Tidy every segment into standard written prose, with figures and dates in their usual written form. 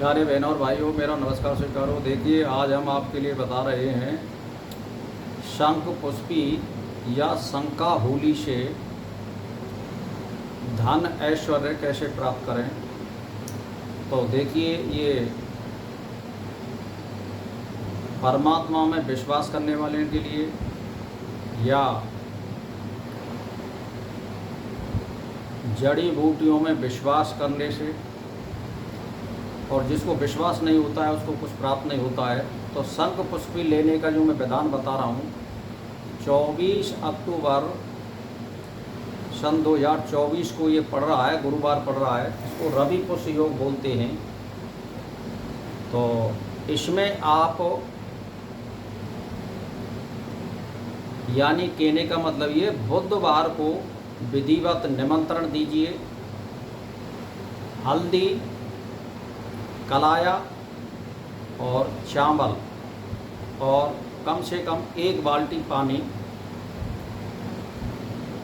प्यारे बहनों और भाइयों, मेरा नमस्कार स्वीकार हो। देखिए, आज हम आपके लिए बता रहे हैं शंख पुष्पी या शंकाहूली से धन ऐश्वर्य कैसे प्राप्त करें। तो देखिए, ये परमात्मा में विश्वास करने वाले के लिए या जड़ी बूटियों में विश्वास करने से, और जिसको विश्वास नहीं होता है उसको कुछ प्राप्त नहीं होता है। तो शंख पुष्पी लेने का जो मैं विधान बता रहा हूँ, 24 अक्टूबर सन 2024 को ये पड़ रहा है, गुरुवार पड़ रहा है। इसको रवि पुष्य योग बोलते हैं। तो इसमें आप, यानी कहने का मतलब ये, बुधवार को विधिवत निमंत्रण दीजिए। हल्दी, कलाया और चावल और कम से कम 1 बाल्टी पानी,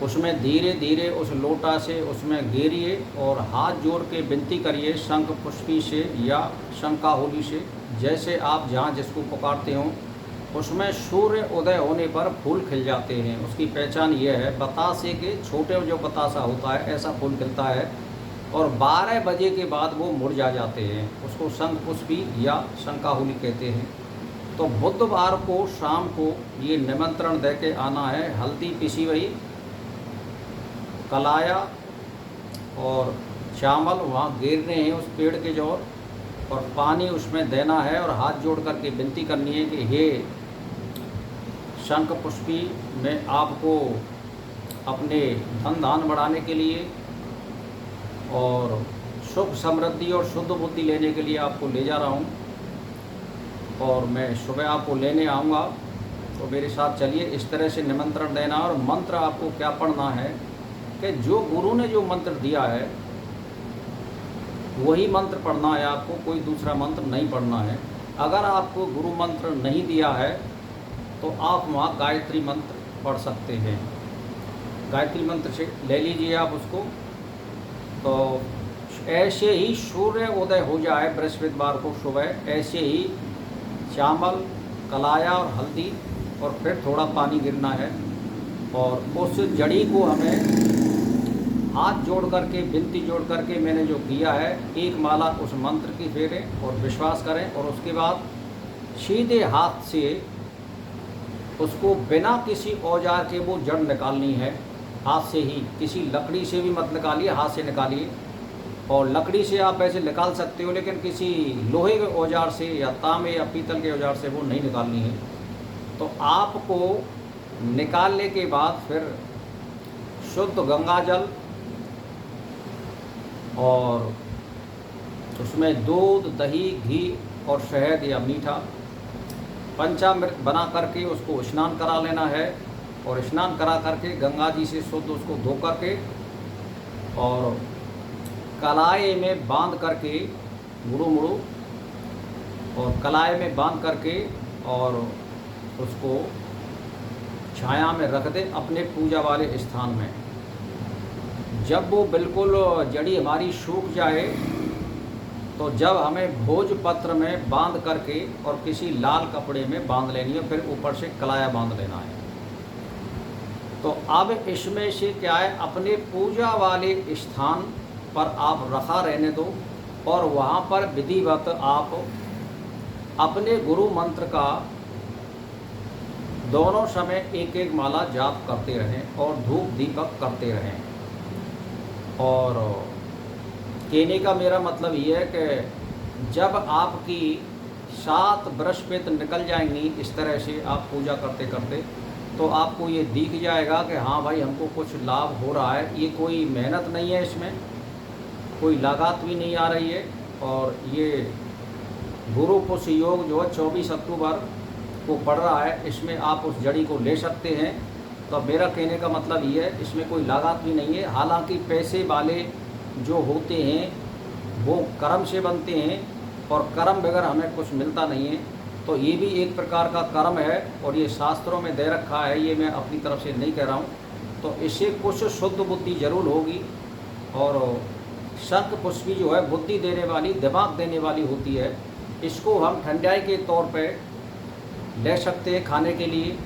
उसमें धीरे धीरे उस लोटा से उसमें गेरिए और हाथ जोड़ के विनती करिए शंख पुष्पी से या शंकाहूली से, जैसे आप जहाँ जिसको पुकारते हो। उसमें सूर्य उदय होने पर फूल खिल जाते हैं। उसकी पहचान ये है, बतासे के छोटे जो बतासा होता है ऐसा फूल खिलता है, और 12 बजे के बाद वो मुरझा जाते हैं। उसको शंख पुष्पी या शंकाहूली कहते हैं। तो बुधवार को शाम को ये निमंत्रण दे के आना है। हल्दी पिसी हुई, कलाया और चावल वहाँ गिरने हैं उस पेड़ के जोर, और पानी उसमें देना है और हाथ जोड़ करके विनती करनी है कि हे शंख पुष्पी, मैं आपको अपने धन धान बढ़ाने के लिए और सुख समृद्धि और शुद्ध बुद्धि लेने के लिए आपको ले जा रहा हूँ, और मैं सुबह आपको लेने आऊँगा। तो मेरे साथ चलिए। इस तरह से निमंत्रण देना। और मंत्र आपको क्या पढ़ना है कि जो गुरु ने जो मंत्र दिया है वही मंत्र पढ़ना है आपको, कोई दूसरा मंत्र नहीं पढ़ना है। अगर आपको गुरु मंत्र नहीं दिया है तो आप वहाँ गायत्री मंत्र पढ़ सकते हैं। गायत्री मंत्र से ले लीजिए आप उसको। तो ऐसे ही सूर्य उदय हो जाए बृहस्पतिवार को सुबह, ऐसे ही चावल, कलाया और हल्दी और फिर थोड़ा पानी गिरना है, और उस जड़ी को हमें हाथ जोड़ करके, विनती जोड़ करके मैंने जो किया है, 1 माला उस मंत्र की फेरें और विश्वास करें। और उसके बाद सीधे हाथ से उसको बिना किसी औजार के वो जड़ निकालनी है। हाथ से ही, किसी लकड़ी से भी मत निकालिए, हाथ से निकालिए। और लकड़ी से आप ऐसे निकाल सकते हो, लेकिन किसी लोहे के औजार से या तांबे या पीतल के औजार से वो नहीं निकालनी है। तो आपको निकालने के बाद फिर शुद्ध गंगा जल और उसमें दूध, दही, घी और शहद या मीठा पंचामृत बना करके उसको स्नान करा लेना है। और स्नान करा करके गंगा जी से शुद्ध उसको धो करके और कलाई में बांध करके, मुड़ो मुड़ो, और कलाई में बांध करके और उसको छाया में रख दे अपने पूजा वाले स्थान में। जब वो बिल्कुल जड़ी हमारी सूख जाए तो जब हमें भोजपत्र में बांध करके और किसी लाल कपड़े में बांध लेनी है, फिर ऊपर से कलाया बांध लेना है। तो अब इसमें से क्या है, अपने पूजा वाले स्थान पर आप रखा रहने दो, और वहाँ पर विधिवत आप अपने गुरु मंत्र का दोनों समय 1-1 माला जाप करते रहें और धूप दीपक करते रहें। और कहने का मेरा मतलब ये है कि जब आपकी 7 बृहस्पति निकल जाएंगी इस तरह से आप पूजा करते करते, तो आपको ये दिख जाएगा कि हाँ भाई, हमको कुछ लाभ हो रहा है। ये कोई मेहनत नहीं है, इसमें कोई लागत भी नहीं आ रही है। और ये गुरु पुष्य योग जो है 24 अक्टूबर को पड़ रहा है, इसमें आप उस जड़ी को ले सकते हैं। तो मेरा कहने का मतलब ये है, इसमें कोई लागत भी नहीं है। हालांकि पैसे वाले जो होते हैं वो कर्म से बनते हैं, और कर्म बगैर हमें कुछ मिलता नहीं है। तो ये भी एक प्रकार का कर्म है, और ये शास्त्रों में दे रखा है, ये मैं अपनी तरफ से नहीं कह रहा हूँ। तो इससे कुछ शुद्ध बुद्धि जरूर होगी, और शंख पुष्पी जो है बुद्धि देने वाली, दिमाग देने वाली होती है। इसको हम ठंडाई के तौर पे ले सकते हैं खाने के लिए,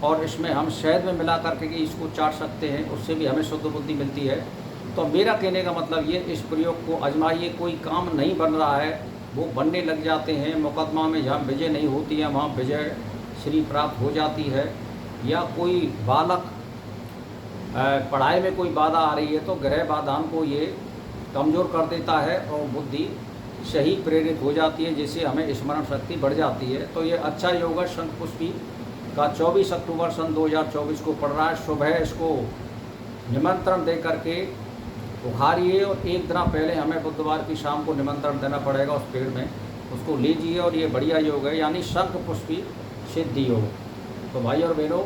और इसमें हम शहद में मिला करके इसको चाट सकते हैं, उससे भी हमें शुद्ध बुद्धि मिलती है। तो मेरा कहने का मतलब ये, इस प्रयोग को आजमाइए। कोई काम नहीं बन रहा है, वो बनने लग जाते हैं। मुकदमा में जहाँ विजय नहीं होती है वहाँ विजय श्री प्राप्त हो जाती है। या कोई बालक पढ़ाई में कोई बाधा आ रही है तो ग्रह बाधाओं को ये कमज़ोर कर देता है और बुद्धि सही प्रेरित हो जाती है, जिससे हमें स्मरण शक्ति बढ़ जाती है। तो ये अच्छा योग है शंख पुष्पी का 24 अक्टूबर सन 2024 को पड़ रहा है। सुबह इसको निमंत्रण दे करके उखाड़िए, और एक दिन पहले हमें बुधवार की शाम को निमंत्रण देना पड़ेगा उस पेड़ में, उसको लीजिए। और ये बढ़िया योग है, यानी शंख पुष्पी सिद्धि योग। तो भाई और बहनों,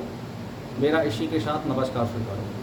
मेरा इसी के साथ नमस्कार स्वीकारो।